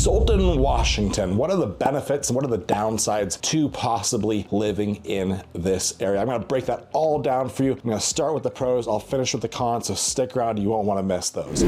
Sultan, Washington. What are the benefits and what are the downsides to possibly living in this area? I'm going to break that all down for you. I'm going to start with the pros. I'll finish with the cons, so stick around. You won't want to miss those.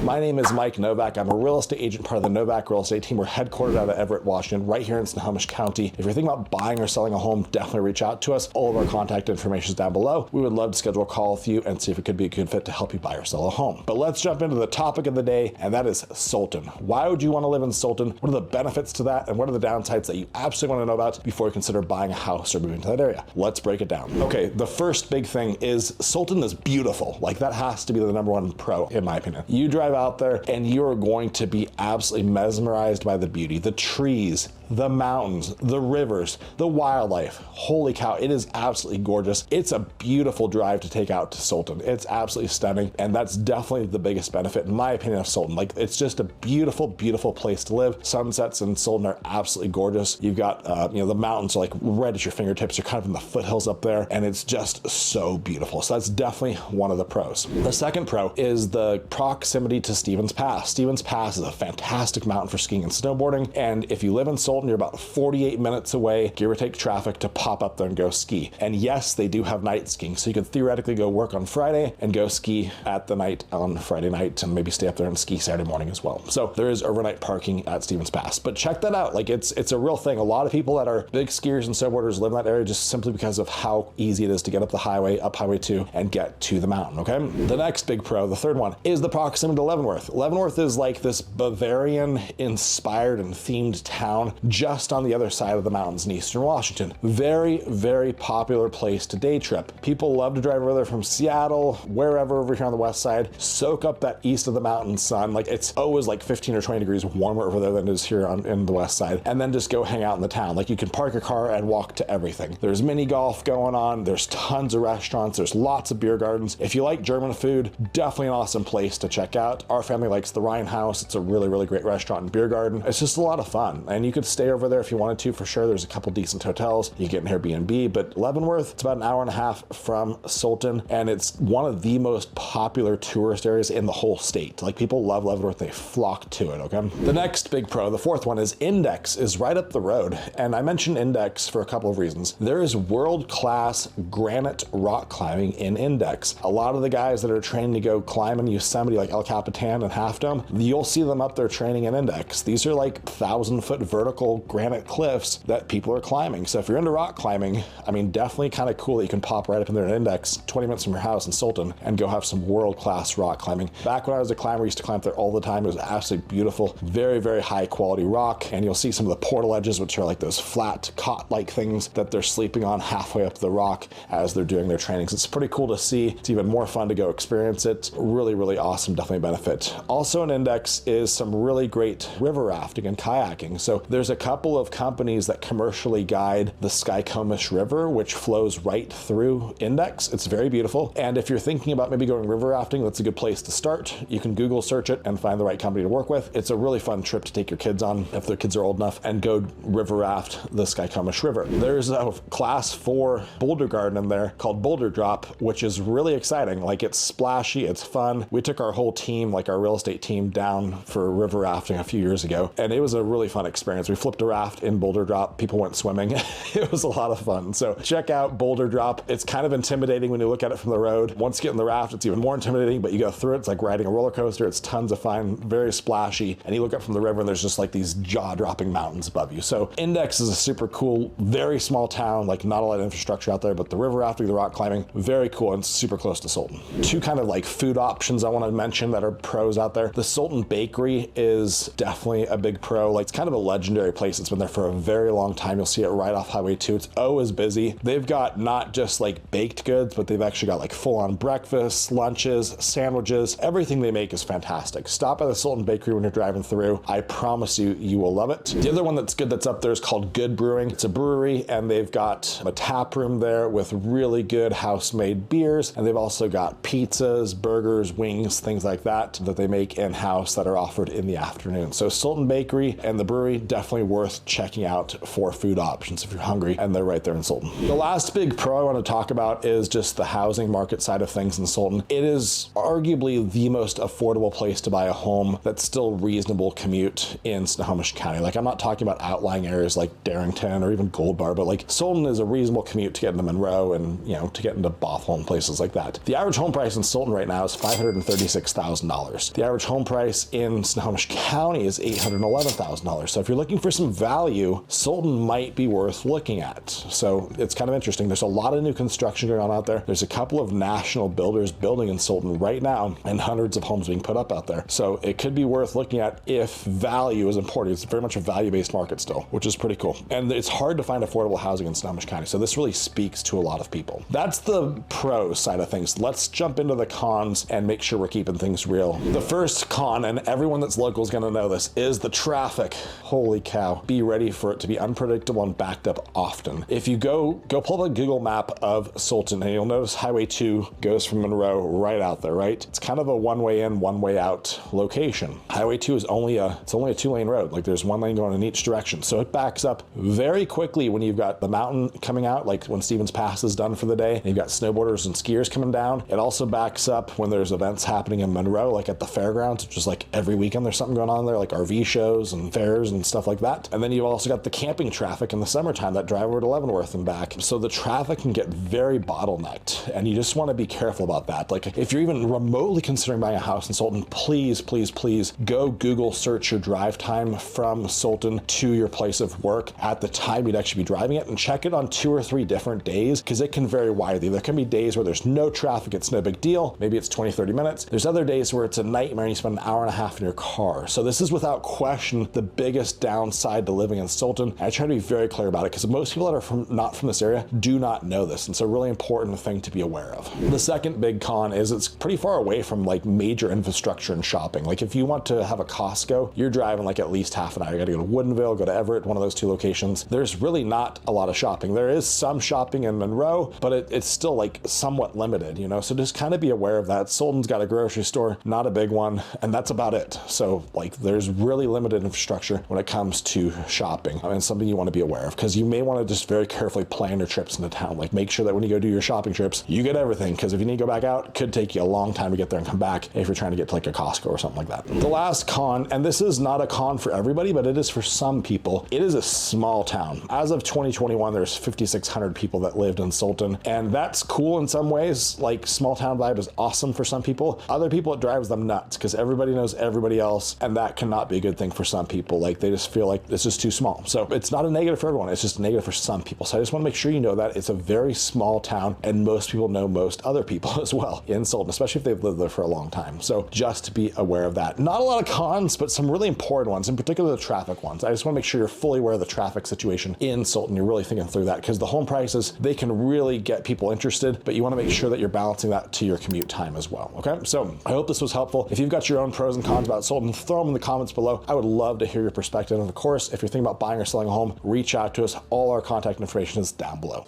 My name is Mike Novak. I'm a real estate agent, part of the Novak real estate team. We're headquartered out of Everett, Washington, right here in Snohomish County. If you're thinking about buying or selling a home, definitely reach out to us. All of our contact information is down below. We would love to schedule a call with you and see if it could be a good fit to help you buy or sell a home. But let's jump into the topic of the day, and that is Sultan. Why would you want to live in Sultan? What are the benefits to that? And what are the downsides that you absolutely want to know about before you consider buying a house or moving to that area? Let's break it down. Okay, the first big thing is Sultan is beautiful. Like, that has to be the number one pro, in my opinion. You drive out there and you are going to be absolutely mesmerized by the beauty, the trees, the mountains, the rivers, the wildlife. Holy cow, it is absolutely gorgeous. It's a beautiful drive to take out to Sultan. It's absolutely stunning, and that's definitely the biggest benefit, in my opinion, of Sultan. Like, it's just a beautiful, beautiful place to live. Sunsets in Sultan are absolutely gorgeous. You've got, the mountains are like right at your fingertips. You're kind of in the foothills up there, and it's just so beautiful. So that's definitely one of the pros. The second pro is the proximity to Stevens Pass. Stevens Pass is a fantastic mountain for skiing and snowboarding, and if you live in Sultan, you're about 48 minutes away, give or take traffic, to pop up there and go ski. And yes, they do have night skiing, so you could theoretically go work on Friday and go ski at the night on Friday night and maybe stay up there and ski Saturday morning as well. So there is overnight parking at Stevens Pass, but check that out. Like, it's a real thing. A lot of people that are big skiers and snowboarders live in that area just simply because of how easy it is to get up the highway, up Highway 2, and get to the mountain, okay? The next big pro, the third one, is the proximity to Leavenworth. Leavenworth is like this Bavarian-inspired and themed town just on the other side of the mountains in eastern Washington. Very, very popular place to day trip. People love to drive over there from Seattle, wherever over here on the west side, soak up that east of the mountain sun. Like, it's always like 15 or 20 degrees warmer over there than it is here in the west side, and then just go hang out in the town. Like, you can park your car and walk to everything. There's mini golf going on. There's tons of restaurants. There's lots of beer gardens. If you like German food, definitely an awesome place to check out. Our family likes the Ryan House. It's a really, really great restaurant and beer garden. It's just a lot of fun, and you could stay over there if you wanted to, for sure. There's a couple decent hotels. You get an Airbnb, but Leavenworth, it's about an hour and a half from Sultan, and it's one of the most popular tourist areas in the whole state. Like, people love Leavenworth. They flock to it, okay? The next big pro, the fourth one, is Index is right up the road, and I mentioned Index for a couple of reasons. There is world-class granite rock climbing in Index. A lot of the guys that are trained to go climb in Yosemite, like El Capitan and Half Dome, you'll see them up there training in Index. These are like 1,000-foot vertical granite cliffs that people are climbing. So if you're into rock climbing, I mean, definitely kind of cool that you can pop right up in there in Index, 20 minutes from your house in Sultan, and go have some world-class rock climbing. Back when I was a climber, I used to climb there all the time. It was absolutely beautiful, very, very high quality rock. And you'll see some of the portal edges, which are like those flat cot-like things that they're sleeping on halfway up the rock as they're doing their trainings. It's pretty cool to see. It's even more fun to go experience it. Really, really awesome, definitely benefit. Also in Index is some really great river rafting and kayaking. So there's a couple of companies that commercially guide the Skycomish River, which flows right through Index. It's very beautiful. And if you're thinking about maybe going river rafting, that's a good place to start. You can Google search it and find the right company to work with. It's a really fun trip to take your kids on if their kids are old enough and go river raft the Skycomish River. There's a class 4 Boulder garden in there called Boulder Drop, which is really exciting. Like, it's splashy, it's fun. We took our whole team, like our real estate team, down for river rafting a few years ago, and it was a really fun experience. We flipped a raft in Boulder Drop. People went swimming. It was a lot of fun. So check out Boulder Drop. It's kind of intimidating when you look at it from the road. Once you get in the raft, it's even more intimidating, but you go through it. It's like riding a roller coaster. It's tons of fun, very splashy. And you look up from the river and there's just like these jaw-dropping mountains above you. So Index is a super cool, very small town, like not a lot of infrastructure out there, but the river rafting, the rock climbing, very cool and super close to Sultan. Two kind of like food options I want to mention that are pros out there. The Sultan Bakery is definitely a big pro. Like, it's kind of a legendary place. It's been there for a very long time. You'll see it right off Highway 2. It's always busy. They've got not just like baked goods, but they've actually got like full-on breakfasts, lunches, sandwiches. Everything they make is fantastic. Stop by the Sultan Bakery when you're driving through. I promise you, you will love it. The other one that's good that's up there is called Good Brewing. It's a brewery, and they've got a tap room there with really good house-made beers, and they've also got pizzas, burgers, wings, things like that they make in-house that are offered in the afternoon. So Sultan Bakery and the brewery, definitely definitely worth checking out for food options if you're hungry, and they're right there in Sultan. The last big pro I want to talk about is just the housing market side of things in Sultan. It is arguably the most affordable place to buy a home that's still reasonable commute in Snohomish County. Like, I'm not talking about outlying areas like Darrington or even Gold Bar, but like Sultan is a reasonable commute to get into Monroe and, you know, to get into Bothell and places like that. The average home price in Sultan right now is $536,000. The average home price in Snohomish County is $811,000. So if you're looking for some value, Sultan might be worth looking at. So it's kind of interesting. There's a lot of new construction going on out there. There's a couple of national builders building in Sultan right now and hundreds of homes being put up out there. So it could be worth looking at if value is important. It's very much a value-based market still, which is pretty cool. And it's hard to find affordable housing in Snohomish County. So this really speaks to a lot of people. That's the pro side of things. Let's jump into the cons and make sure we're keeping things real. The first con, and everyone that's local is going to know this, is the traffic. Holy cow. Be ready for it to be unpredictable and backed up often. If you go pull up a Google map of Sultan, and you'll notice Highway 2 goes from Monroe right out there, right? It's kind of a one-way in, one-way out location. Highway 2 is only a 2-lane road. Like, there's one lane going in each direction. So it backs up very quickly when you've got the mountain coming out, like when Stevens Pass is done for the day, and you've got snowboarders and skiers coming down. It also backs up when there's events happening in Monroe, like at the fairgrounds, which is like every weekend there's something going on there, like RV shows and fairs and stuff like that. And then you've also got the camping traffic in the summertime that drive over to Leavenworth and back. So the traffic can get very bottlenecked, and you just want to be careful about that. Like, if you're even remotely considering buying a house in Sultan, please, please, please go Google search your drive time from Sultan to your place of work at the time you'd actually be driving it, and check it on 2 or 3 different days, because it can vary widely. There can be days where there's no traffic, it's no big deal. Maybe it's 20, 30 minutes. There's other days where it's a nightmare and you spend an hour and a half in your car. So this is without question the biggest downside to living in Sultan. I try to be very clear about it, because most people that are not from this area do not know this. And so, a really important thing to be aware of. The second big con is it's pretty far away from like major infrastructure and shopping. Like, if you want to have a Costco, you're driving like at least half an hour. You got to go to Woodinville, go to Everett, one of those 2 locations. There's really not a lot of shopping. There is some shopping in Monroe, but it's still like somewhat limited, you know? So just kind of be aware of that. Sultan's got a grocery store, not a big one, and that's about it. So like, there's really limited infrastructure when it comes to shopping, and something you want to be aware of, because you may want to just very carefully plan your trips into town. Like, make sure that when you go do your shopping trips, you get everything, because if you need to go back out, it could take you a long time to get there and come back if you're trying to get to like a Costco or something like that. The last con, and this is not a con for everybody, but it is for some people, it is a small town. As of 2021, there's 5,600 people that lived in Sultan, and that's cool in some ways. Like, small town vibe is awesome for some people. Other people, it drives them nuts, because everybody knows everybody else, and that cannot be a good thing for some people. Like, they just feel like it's just too small. So it's not a negative for everyone, it's just a negative for some people. So I just want to make sure you know that it's a very small town, and most people know most other people as well in Sultan, especially if they've lived there for a long time. So just to be aware of that. Not a lot of cons, but some really important ones, in particular the traffic ones. I just want to make sure you're fully aware of the traffic situation in Sultan. You're really thinking through that, because the home prices, they can really get people interested, but you want to make sure that you're balancing that to your commute time as well. Okay, so I hope this was helpful. If you've got your own pros and cons about Sultan, throw them in the comments below. I would love to hear your perspective. And of course, if you're thinking about buying or selling a home, reach out to us. All our contact information is down below.